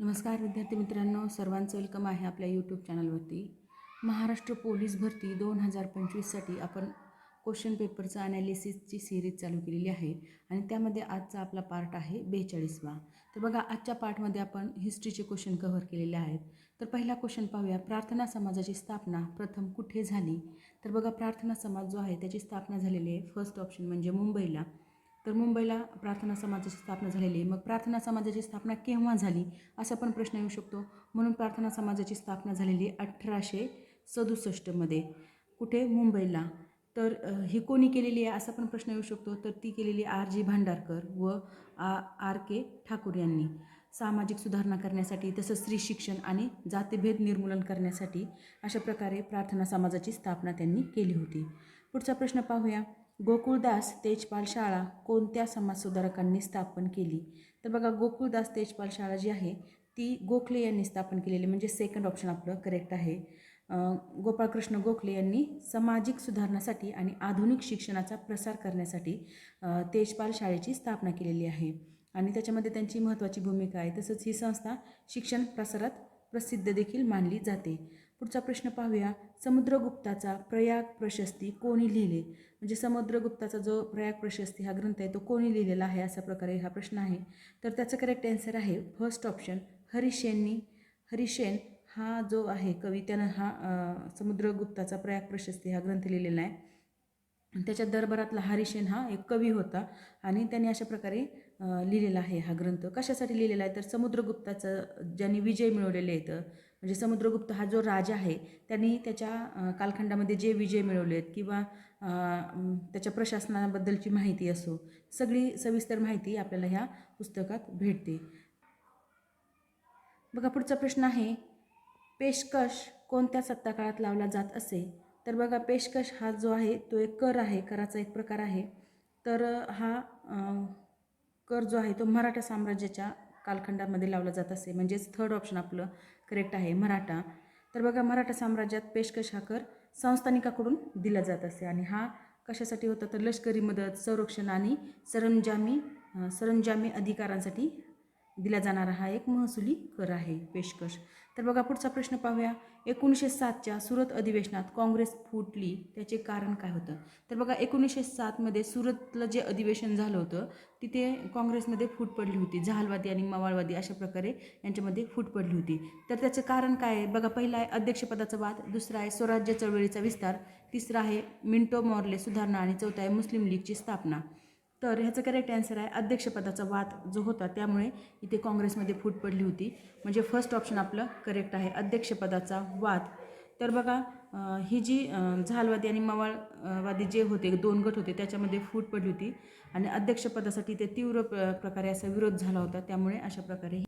नमस्कार विद्यार्थी मित्रांनो, सर्वांचं वेलकम आहे आपल्या यूट्यूब चॅनलवरती. महाराष्ट्र पोलीस भरती 2025साठी आपण क्वेश्चन पेपरचं ॲनालिसिसची सिरीज चालू केलेली आहे आणि त्यामध्ये आजचा आपला पार्ट आहे 42वा. तर बघा, आजच्या पार्टमध्ये आपण हिस्ट्रीचे क्वेश्चन कव्हर केलेले आहेत. तर पहिला क्वेश्चन पाहूया. प्रार्थना समाजाची स्थापना प्रथम कुठे झाली? तर बघा, प्रार्थना समाज जो आहे त्याची स्थापना झालेली आहे फर्स्ट ऑप्शन म्हणजे मुंबईला. तर मुंबईला प्रार्थना समाजाची स्थापना झालेली आहे. मग प्रार्थना समाजाची स्थापना केव्हा झाली असा पण प्रश्न येऊ शकतो. म्हणून प्रार्थना समाजाची स्थापना झालेली 1867मध्ये. कुठे? मुंबईला. तर ही कोणी केलेली आहे असा पण प्रश्न येऊ शकतो. तर ती केलेली R.G. भांडारकर व R.K. ठाकूर यांनी. सामाजिक सुधारणा करण्यासाठी, तसंच स्त्री शिक्षण आणि जातीभेद निर्मूलन करण्यासाठी अशा प्रकारे प्रार्थना समाजाची स्थापना त्यांनी केली होती. पुढचा प्रश्न पाहूया. गोकुळदास तेजपाल शाळा कोणत्या समाजसुधारकांनी स्थापन केली? तर बघा, गोकुळदास तेजपाल शाळा जी आहे ती गोखले यांनी स्थापन केलेली, म्हणजे सेकंड ऑप्शन आपलं करेक्ट आहे. गोपाळकृष्ण गोखले यांनी सामाजिक सुधारणासाठी आणि आधुनिक शिक्षणाचा प्रसार करण्यासाठी तेजपाल शाळेची स्थापना केलेली आहे आणि त्याच्यामध्ये त्यांची महत्त्वाची भूमिका आहे. तसंच ही संस्था शिक्षण प्रसारात प्रसिद्ध देखील मानली जाते. पुढचा प्रश्न पाहूया. समुद्रगुप्ताचा प्रयाग प्रशस्ती कोणी लिहिले? म्हणजे समुद्रगुप्ताचा जो प्रयाग प्रशस्ती हा ग्रंथ आहे तो कोणी लिहिलेला आहे अशा प्रकारे हा प्रश्न आहे. तर त्याचं करेक्ट आन्सर आहे फर्स्ट ऑप्शन हरिसेननी. हरिसेन हा जो आहे कवी, त्यानं हा समुद्रगुप्ताचा प्रयाग प्रशस्ती हा ग्रंथ लिहिलेला आहे. त्याच्या दरबारातला हरिसेन हा एक कवी होता आणि त्याने अशा प्रकारे लिहिलेला आहे हा ग्रंथ. कशासाठी लिहिलेला आहे? तर समुद्रगुप्ताचं ज्यांनी विजय मिळवलेले आहेत, म्हणजे समुद्रगुप्त हा जो राजा आहे त्यांनी त्याच्या कालखंडामध्ये जे विजय मिळवले आहेत किंवा त्याच्या प्रशासनाबद्दलची माहिती असो, सगळी सविस्तर माहिती आपल्याला ह्या पुस्तकात भेटते. बघा, पुढचा प्रश्न आहे. पेशकश कोणत्या सत्ताकाळात लावला जात असे? तर बघा, पेशकश हा जो आहे तो एक कर आहे, कराचा एक प्रकार आहे. तर हा कर जो आहे तो मराठा साम्राज्याच्या कालखंडामध्ये लावला जात असे, म्हणजेच थर्ड ऑप्शन आपलं करेक्ट आहे, मराठा. तर बघा, मराठा साम्राज्यात पेशकश हा कर संस्थानिकाकडून दिला जात असे आणि हा कशासाठी होता? तर लष्करी मदत, संरक्षण आणि सरंजामी अधिकारांसाठी दिला जाणारा हा एक महसुली कर आहे पेशकश. तर बघा, पुढचा प्रश्न पाहूया. 1907च्या सुरत अधिवेशनात काँग्रेस फुटली त्याचे कारण काय होतं? तर बघा, 1907मध्ये सुरतला जे अधिवेशन झालं होतं तिथे काँग्रेसमध्ये फूट पडली होती. जहालवादी आणि मवाळवादी अशा प्रकारे यांच्यामध्ये फूट पडली होती. तर त्याचं कारण काय आहे? बघा, पहिला आहे अध्यक्षपदाचा वाद, दुसरा आहे स्वराज्य चळवळीचा विस्तार, तिसरा आहे मिंटो मॉर्ले सुधारणा आणि चौथा आहे मुस्लिम लीगची स्थापना. तर ह्याचं करेक्ट आन्सर आहे अध्यक्षपदाचा वाद जो होता त्यामुळे इथे काँग्रेसमध्ये फूट पडली होती, म्हणजे फर्स्ट ऑप्शन आपलं करेक्ट आहे, अध्यक्षपदाचा वाद. तर बघा, ही जी जहालवादी आणि मवाळवादी जे होते, दोन गट होते, त्याच्यामध्ये फूट पडली होती आणि अध्यक्षपदासाठी ते तीव्र प्रकारे असा विरोध झाला होता, त्यामुळे अशा प्रकारे.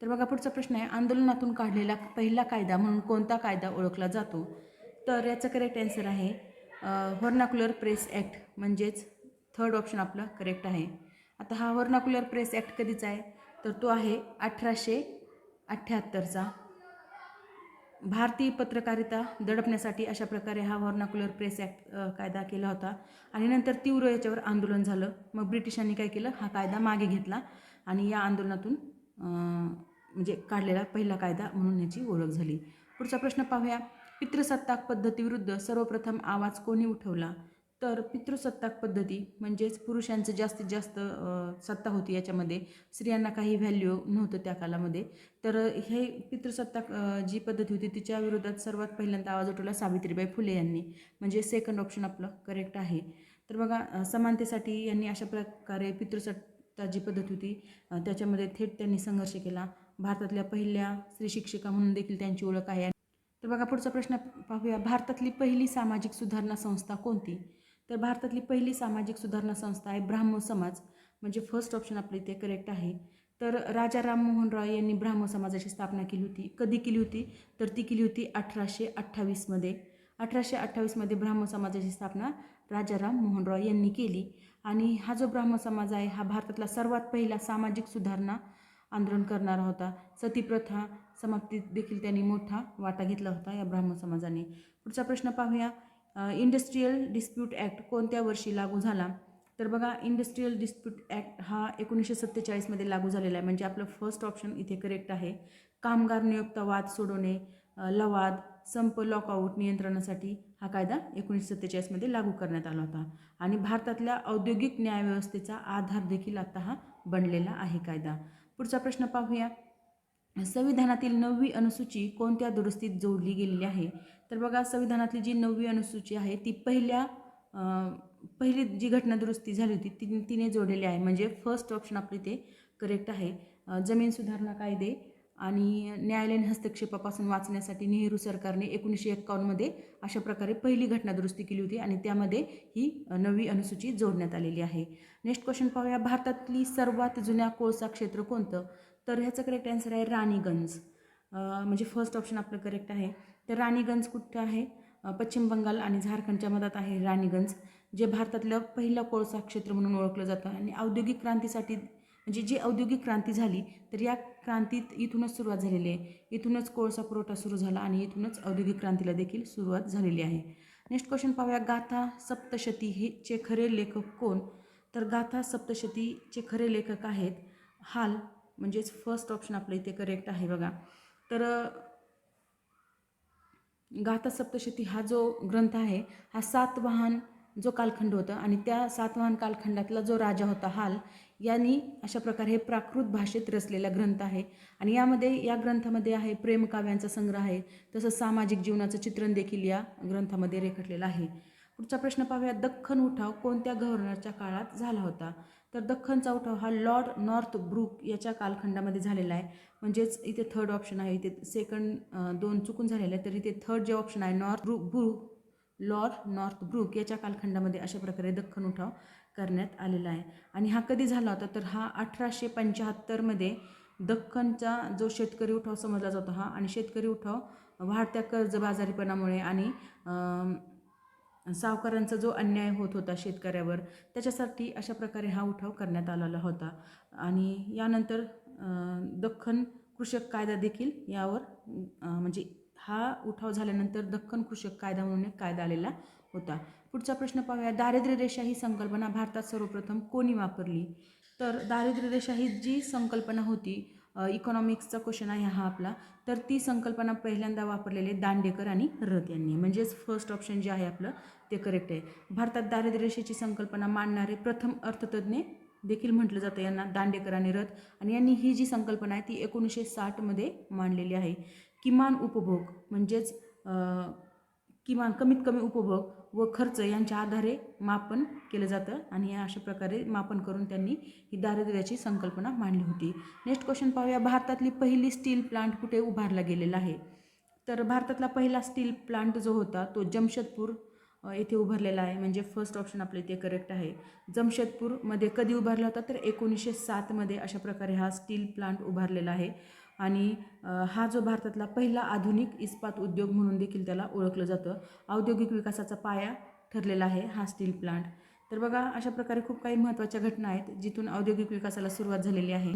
तर बघा, पुढचा प्रश्न आहे. आंदोलनातून काढलेला पहिला कायदा म्हणून कोणता कायदा ओळखला जातो? तर याचं करेक्ट आन्सर आहे व्हर्नाक्युलर प्रेस ॲक्ट, म्हणजेच थर्ड ऑप्शन आपलं करेक्ट आहे. आता हा व्हर्नाक्युलर प्रेस ॲक्ट कधीचा आहे? तर तो आहे 1878चा. भारतीय पत्रकारिता दडपण्यासाठी अशा प्रकारे हा व्हर्नाक्युलर प्रेस ॲक्ट कायदा केला होता आणि नंतर तीव्र याच्यावर आंदोलन झालं. मग ब्रिटिशांनी काय केलं? हा कायदा मागे घेतला आणि या आंदोलनातून म्हणजे काढलेला पहिला कायदा म्हणून याची ओळख झाली. पुढचा प्रश्न पाहूया. पितृसत्ताक पद्धतीविरुद्ध सर्वप्रथम आवाज कोणी उठवला? तर पितृसत्ताक पद्धती म्हणजेच पुरुषांचं जास्तीत जास्त सत्ता होती याच्यामध्ये, स्त्रियांना काही व्हॅल्यू नव्हतं त्या काळामध्ये. तर हे पितृसत्ताक जी पद्धती होती तिच्या विरोधात सर्वात पहिल्यांदा आवाज उठवला सावित्रीबाई फुले यांनी, म्हणजे सेकंड ऑप्शन आपलं करेक्ट आहे. तर बघा, समानतेसाठी यांनी अशा प्रकारे पितृसत्ता जी पद्धत होती त्याच्यामध्ये थेट त्यांनी संघर्ष केला. भारतातल्या पहिल्या स्त्री शिक्षिका म्हणून देखील त्यांची ओळख आहे. तर बघा, पुढचा प्रश्न पाहूया. भारतातली पहिली सामाजिक सुधारणा संस्था कोणती? तर भारतातली पहिली सामाजिक सुधारणा संस्था आहे ब्राह्मो समाज, म्हणजे फर्स्ट ऑप्शन आपलं इथे करेक्ट आहे. तर राजा राममोहन रॉय यांनी ब्राह्मो समाजाची स्थापना केली होती. कधी केली होती? तर ती केली होती 1828मध्ये. 1828मध्ये ब्राह्मो समाजाची स्थापना राजा राममोहन रॉय यांनी केली आणि हा जो ब्राह्मो समाज आहे हा भारतातला सर्वात पहिला सामाजिक सुधारणा आंदोलन करणारा होता. सतीप्रथा समाप्तीत देखील त्यांनी मोठा वाटा घेतला होता या ब्राह्मो समाजाने. पुढचा प्रश्न पाहूया. इंडस्ट्रियल डिस्प्यूट ॲक्ट कोणत्या वर्षी लागू झाला? तर बघा इंडस्ट्रियल डिस्प्यूट ॲक्ट हा 1947मध्ये लागू झालेला आहे, म्हणजे आपलं फर्स्ट ऑप्शन इथे करेक्ट आहे. कामगार नियुक्त वाद सोडवणे, लवाद, संप, लॉकआउट नियंत्रणासाठी हा कायदा 1947मध्ये लागू करण्यात आला होता. आणि भारतातल्या औद्योगिक न्यायव्यवस्थेचा आधार देखील आता हा बनलेला आहे कायदा. पुढचा प्रश्न पाहूया. संविधानातील 9वी अनुसूची कोणत्या दुरुस्तीत जोडली गेलेली आहे? तर बघा संविधानातली जी 9वी अनुसूची आहे ती पहिली जी घटना दुरुस्ती झाली होती तिने जोडलेली आहे, म्हणजे फर्स्ट ऑप्शन आपले ते करेक्ट आहे. जमीन सुधारणा कायदे आणि न्यायालयीन हस्तक्षेपापासून वाचण्यासाठी नेहरू सरकारने 1951मध्ये अशा प्रकारे पहिली घटना दुरुस्ती केली होती आणि त्यामध्ये ही 9वी अनुसूची जोडण्यात आलेली आहे. नेक्स्ट क्वेश्चन पाहूया. भारतातली सर्वात जुन्या कोळसा क्षेत्र कोणतं? तर ह्याचं करेक्ट आन्सर आहे राणीगंज. म्हणजे फर्स्ट ऑप्शन आपलं करेक्ट आहे. तर राणीगंज कुठं आहे? पश्चिम बंगाल आणि झारखंडच्या मधात आहे राणीगंज, जे भारतातलं पहिलं कोळसा क्षेत्र म्हणून ओळखलं जातं. आणि औद्योगिक क्रांतीसाठी म्हणजे जी औद्योगिक क्रांती झाली तर या क्रांतीत इथूनच सुरुवात झालेली आहे. इथूनच कोळसा पुरवठा सुरू झाला आणि इथूनच औद्योगिक क्रांतीला देखील सुरुवात झालेली आहे. नेक्स्ट क्वेश्चन पाहूया. गाथा सप्तशती हे खरे लेखक कोण? तर गाथा सप्तशतीचे खरे लेखक आहेत हाल, म्हणजेच फर्स्ट ऑप्शन आपलं इथे करेक्ट आहे बघा. तर गाथा सप्तशती हा जो ग्रंथ आहे हा सातवाहन जो कालखंड होता आणि त्या सातवाहन कालखंडातला जो राजा होता हाल यांनी अशा प्रकारे हे प्राकृत भाषेत रचलेला ग्रंथ आहे. आणि या ग्रंथामध्ये आहे प्रेमकाव्यांचा संग्रह आहे, तसंच सामाजिक जीवनाचं चित्रण देखील या ग्रंथामध्ये रेखाटलेलं आहे. पुढचा प्रश्न पाहूया. दख्खन उठाव कोणत्या गव्हर्नरच्या काळात झाला होता? तर दख्खनचा उठाव हा लॉर्ड नॉर्थब्रूक याच्या कालखंडामध्ये झालेला आहे, म्हणजेच इथे थर्ड ऑप्शन आहे. इथे सेकंड दोन चुकून झालेलं आहे, तर इथे थर्ड जे ऑप्शन आहे लॉर्ड नॉर्थब्रूक याच्या कालखंडामध्ये अशा प्रकारे दख्खन उठाव करण्यात आलेला आहे. आणि हा कधी झाला होता? तर हा 1875मध्ये दख्खनचा जो शेतकरी उठाव समजला जातो हा, आणि शेतकरी उठाव वाढत्या कर्जबाजारीपणामुळे आणि सावकारांचा जो अन्याय होत होता शेतकऱ्यावर त्याच्यासाठी अशा प्रकारे हा उठाव करण्यात आलेला होता. आणि यानंतर दख्खन कृषक कायदा देखील यावर म्हणजे हा उठाव झाल्यानंतर दख्खन कृषक कायदा म्हणून एक कायदा आलेला होता. पुढचा प्रश्न पाहूया. दारिद्र्य रेषा ही संकल्पना भारतात सर्वप्रथम कोणी वापरली? तर दारिद्र्य रेषा ही जी संकल्पना होती, इकॉनॉमिक्सचा क्वेश्चन आहे हा आपला, तर ती संकल्पना पहिल्यांदा वापरलेले दांडेकर आणि रथ यांनी, म्हणजेच फर्स्ट ऑप्शन जे आहे आपलं ते करेक्ट आहे. भारतात दारिद्र्य रेषेची संकल्पना मांडणारे प्रथम अर्थतज्ञ देखील म्हटलं जातं यांना दांडेकर आणि रथ, आणि यांनी ही जी संकल्पना आहे ती 1960मध्ये मांडलेली आहे. किमान उपभोग म्हणजेच किमान कमीत कमी उपभोग व खर्च यांच्या आधारे मापन केलं जातं आणि अशा प्रकारे मापन करून त्यांनी ही दारिद्र्याची संकल्पना मांडली होती. नेक्स्ट क्वेश्चन पाहूया. भारतातली पहिली स्टील प्लांट कुठे उभारला गेलेला आहे? तर भारतातला पहिला स्टील प्लांट जो होता तो जमशेदपूर येथे उभारलेला आहे, म्हणजे फर्स्ट ऑप्शन आपले ते करेक्ट आहे. जमशेदपूरमध्ये कधी उभारला होता? तर 1907मध्ये अशा प्रकारे हा स्टील प्लांट उभारलेला आहे. आणि हा जो भारतातला पहिला आधुनिक इस्पात उद्योग म्हणून देखील त्याला ओळखलं जातं. औद्योगिक विकासाचा पाया ठरलेला आहे हा स्टील प्लांट. तर बघा अशा प्रकारे खूप काही महत्त्वाच्या घटना आहेत जिथून औद्योगिक विकासाला सुरुवात झालेली आहे.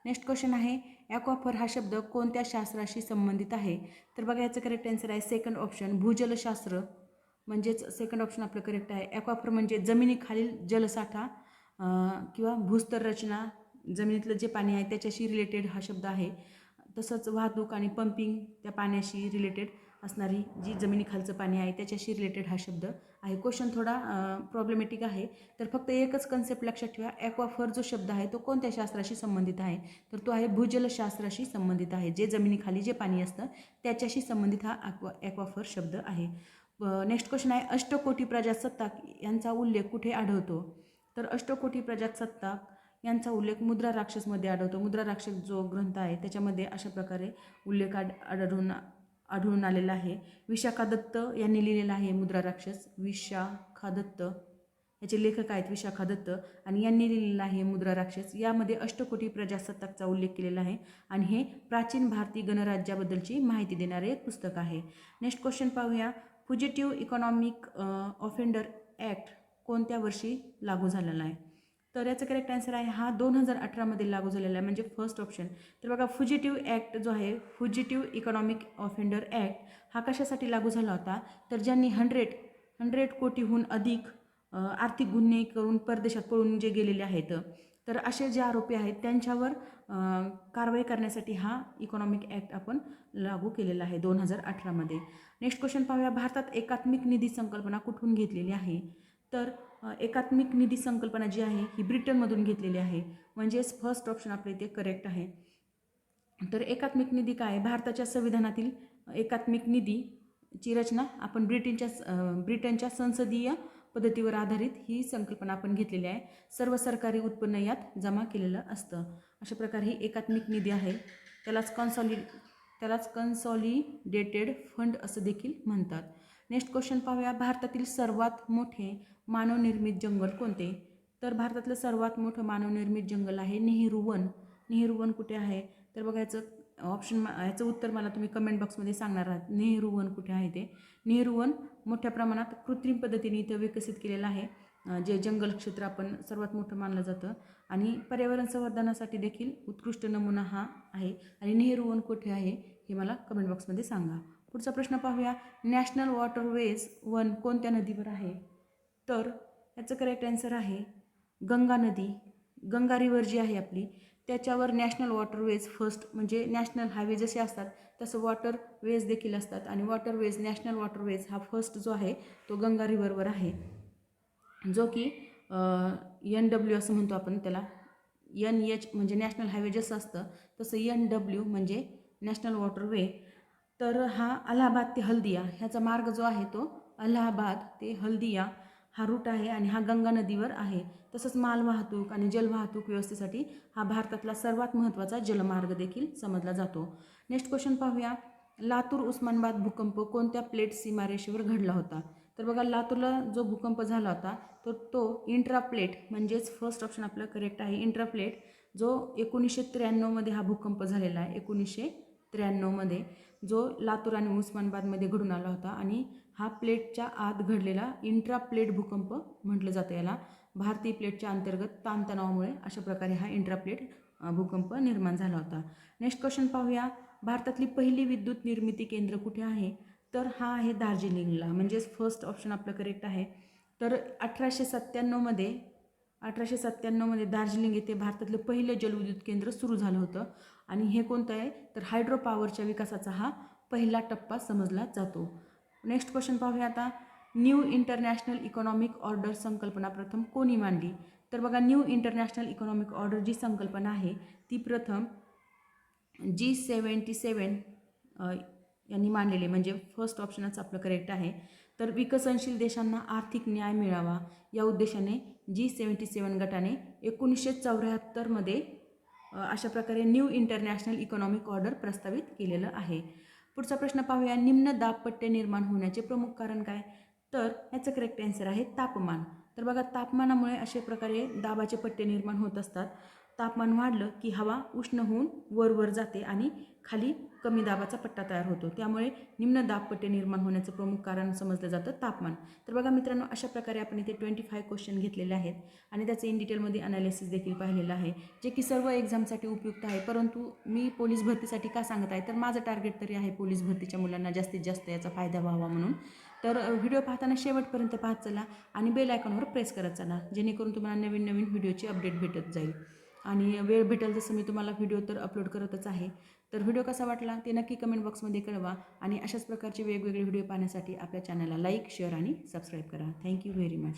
नेक्स्ट क्वेश्चन आहे. ॲक्वाफर हा शब्द कोणत्या शास्त्राशी संबंधित आहे? तर बघा याचं करेक्ट आन्सर आहे सेकंड ऑप्शन भूजलशास्त्र, म्हणजेच सेकंड ऑप्शन आपलं करेक्ट आहे. ॲक्वाफर म्हणजे जमिनीखालील जलसाठा किंवा भूस्तर रचना, जमिनीतलं जे पाणी आहे त्याच्याशी रिलेटेड हा शब्द आहे. तसंच वाहतूक आणि पंपिंग त्या पाण्याशी रिलेटेड असणारी जी जमिनीखालचं पाणी आहे त्याच्याशी रिलेटेड हा शब्द आहे. क्वेश्चन थोडा प्रॉब्लेमॅटिक आहे, तर फक्त एकच कन्सेप्ट लक्षात ठेवा. ॲक्वाफर जो शब्द आहे तो कोणत्या शास्त्राशी संबंधित आहे? तर तो आहे भूजलशास्त्राशी संबंधित आहे. जे जमिनीखाली जे पाणी असतं त्याच्याशी संबंधित हा ॲक्वाफर शब्द आहे. नेक्स्ट क्वेश्चन आहे. अष्टकोटी प्रजासत्ताक यांचा उल्लेख कुठे आढळतो? तर अष्टकोटी प्रजासत्ताक यांचा उल्लेख मुद्रा राक्षसमध्ये आढळतो. मुद्रा राक्षस जो ग्रंथ आहे त्याच्यामध्ये अशा प्रकारे उल्लेख आढळून आलेला आहे. विशाखा दत्त यांनी लिहिलेला आहे मुद्रा राक्षस. विशाखा दत्त याचे लेखक आहेत विशाखा दत्त आणि यांनी लिहिलेला आहे मुद्रा राक्षस. यामध्ये अष्टकोटी प्रजासत्ताकचा उल्लेख केलेला आहे आणि हे प्राचीन भारतीय गणराज्याबद्दलची माहिती देणारे एक पुस्तक आहे. नेक्स्ट क्वेश्चन पाहूया. फ्युजिटिव्ह इकॉनॉमिक ऑफेंडर ॲक्ट कोणत्या वर्षी लागू झालेला आहे? तर याचं करेक्ट आन्सर आहे हा 2018मध्ये लागू झालेला आहे, म्हणजे फर्स्ट ऑप्शन. तर बघा फ्युजिटिव्ह ॲक्ट जो आहे फ्युजिटिव्ह इकॉनॉमिक ऑफेंडर ॲक्ट हा कशासाठी लागू झाला होता? तर ज्यांनी 100 कोटीहून अधिक आर्थिक गुन्हे करून परदेशात पळून जे गेलेले आहेत, तर असे जे आरोपी आहेत त्यांच्यावर कारवाई करण्यासाठी हा इकॉनॉमिक ॲक्ट आपण लागू केलेला आहे 2018मध्ये. नेक्स्ट क्वेश्चन पाहूया, भारतात एकात्मिक निधी संकल्पना कुठून घेतलेली आहे? तर एकात्मिक निधी संकल्पना जी आहे ही ब्रिटनमधून घेतलेली आहे, म्हणजेच फर्स्ट ऑप्शन आपल्या इथे करेक्ट आहे. तर एकात्मिक निधी काय आहे? भारताच्या संविधानातील एकात्मिक निधीची रचना आपण ब्रिटनच्या संसदीय पद्धतीवर आधारित ही संकल्पना आपण घेतलेली आहे. सर्व सरकारी उत्पन्न यात जमा केलेलं असतं. अशा प्रकारे ही एकात्मिक निधी आहे. त्यालाच कन्सॉलिडेटेड फंड असं देखील म्हणतात. नेक्स्ट क्वेश्चन पाहूया, भारतातील सर्वात मोठे मानवनिर्मित जंगल कोणते? तर भारतातलं सर्वात मोठं मानवनिर्मित जंगल आहे नेहरू वन. नेहरू वन कुठे आहे? तर बघा याचं उत्तर मला तुम्ही कमेंट बॉक्समध्ये सांगणार आहात. नेहरू वन कुठे आहे ते? नेहरू वन मोठ्या प्रमाणात कृत्रिम पद्धतीने इथं विकसित केलेलं आहे, जे जंगल क्षेत्र आपण सर्वात मोठं मानलं जातं आणि पर्यावरण संवर्धनासाठी देखील उत्कृष्ट नमुना हा आहे. आणि नेहरू वन कुठे आहे हे मला कमेंट बॉक्समध्ये सांगा. पुढचा प्रश्न पाहूया, नॅशनल वॉटरवेज वन कोणत्या नदीवर आहे? तर याचं करेक्ट आन्सर आहे गंगा नदी. गंगा रिव्हर जी आहे आपली त्याच्यावर नॅशनल वॉटरवेज फर्स्ट, म्हणजे नॅशनल हायवे जसे असतात तसं वॉटरवेज देखील असतात आणि वॉटरवेज नॅशनल वॉटरवेज हा फर्स्ट जो आहे तो गंगा रिव्हरवर आहे, जो की NW असं म्हणतो आपण त्याला. NH म्हणजे नॅशनल हायवे जसं असतं तसं NW म्हणजे नॅशनल वॉटरवे. तर हा अलाहाबाद ते हल्दिया ह्याचा मार्ग जो आहे तो अलाहाबाद ते हल्दिया हा रूट आहे आणि हा गंगा नदीवर आहे. तसंच मालवाहतूक आणि जलवाहतूक व्यवस्थेसाठी हा भारतातला सर्वात महत्त्वाचा जलमार्ग देखील समजला जातो. नेक्स्ट क्वेश्चन पाहूया, लातूर उस्मानाबाद भूकंप कोणत्या प्लेट सीमारेषेवर घडला होता? तर बघा लातूरला जो भूकंप झाला होता तर तो इंट्राप्लेट, म्हणजेच फर्स्ट ऑप्शन आपलं करेक्ट आहे इंट्राप्लेट, जो 1993मध्ये हा भूकंप झालेला आहे. 1993मध्ये जो लातूर आणि उस्मानाबादमध्ये घडून आला होता आणि हा प्लेटच्या आत घडलेला इंट्राप्लेट भूकंप म्हटलं जातं याला. भारतीय प्लेटच्या अंतर्गत ताणतणावामुळे अशा प्रकारे हा इंट्राप्लेट भूकंप निर्माण झाला होता. नेक्स्ट क्वेश्चन पाहूया, भारतातली पहिली विद्युत निर्मिती केंद्र कुठे आहे? तर हा आहे दार्जिलिंगला, म्हणजेच फर्स्ट ऑप्शन आपलं करेक्ट आहे. तर 1897मध्ये दार्जिलिंग येथे भारतातलं पहिलं जलविद्युत केंद्र सुरू झालं होतं आणि हे कोणतं आहे? तर हायड्रो पॉवरच्या विकासाचा हा पहिला टप्पा समजला जातो. नेक्स्ट क्वेश्चन पाहूया आता, न्यू इंटरनॅशनल इकॉनॉमिक ऑर्डर संकल्पना प्रथम कोणी मांडली? तर बघा न्यू इंटरनॅशनल इकॉनॉमिक ऑर्डर जी संकल्पना आहे ती प्रथम G77 यांनी मांडलेले, म्हणजे फर्स्ट ऑप्शनच आपलं करेक्ट आहे. तर विकसनशील देशांना आर्थिक न्याय मिळावा या उद्देशाने G77 गटाने 1974मध्ये अशा प्रकारे न्यू इंटरनॅशनल इकॉनॉमिक ऑर्डर प्रस्तावित केलेलं आहे. पुढचा प्रश्न पाहूया, निम्न दाबपट्टे निर्माण होण्याचे प्रमुख कारण काय? तर याचं करेक्ट आन्सर आहे तापमान. तर बघा तापमानामुळे अशा प्रकारे दाबाचे पट्टे निर्माण होत असतात. तापमान वाढलं की हवा उष्ण होऊन वर जाते आणि खाली कमी दाबाचा पट्टा तयार होतो, त्यामुळे निम्न दाबपट्टे निर्माण होण्याचं प्रमुख कारण समजलं जातं तापमान. तर बघा मित्रांनो, अशा प्रकारे आपण इथे 25 क्वेश्चन घेतलेले आहेत आणि त्याचं इन डिटेलमध्ये अनालिसिस देखील पाहिलेलं आहे, जे की सर्व एक्झामसाठी उपयुक्त आहे. परंतु मी पोलीस भरतीसाठी का सांगत आहे, तर माझं टार्गेट तरी आहे पोलीस भरतीच्या मुलांना जास्तीत जास्त याचा फायदा व्हावा म्हणून. तर व्हिडिओ पाहताना शेवटपर्यंत पाहत चला आणि बेल आयकॉनवर प्रेस करत चला, जेणेकरून तुम्हाला नवीन व्हिडिओची अपडेट भेटत जाईल आणि वेळ भेटेल जसं मी तुम्हाला व्हिडिओ तर अपलोड करतच आहे. तर व्हिडिओ कसा वाटला ते नक्की कमेंट बॉक्समध्ये कळवा आणि अशाच प्रकारचे वेगवेगळे व्हिडिओ पाहण्यासाठी आपल्या चॅनलला लाईक, शेअर आणि सबस्क्राईब करा. Thank you very much.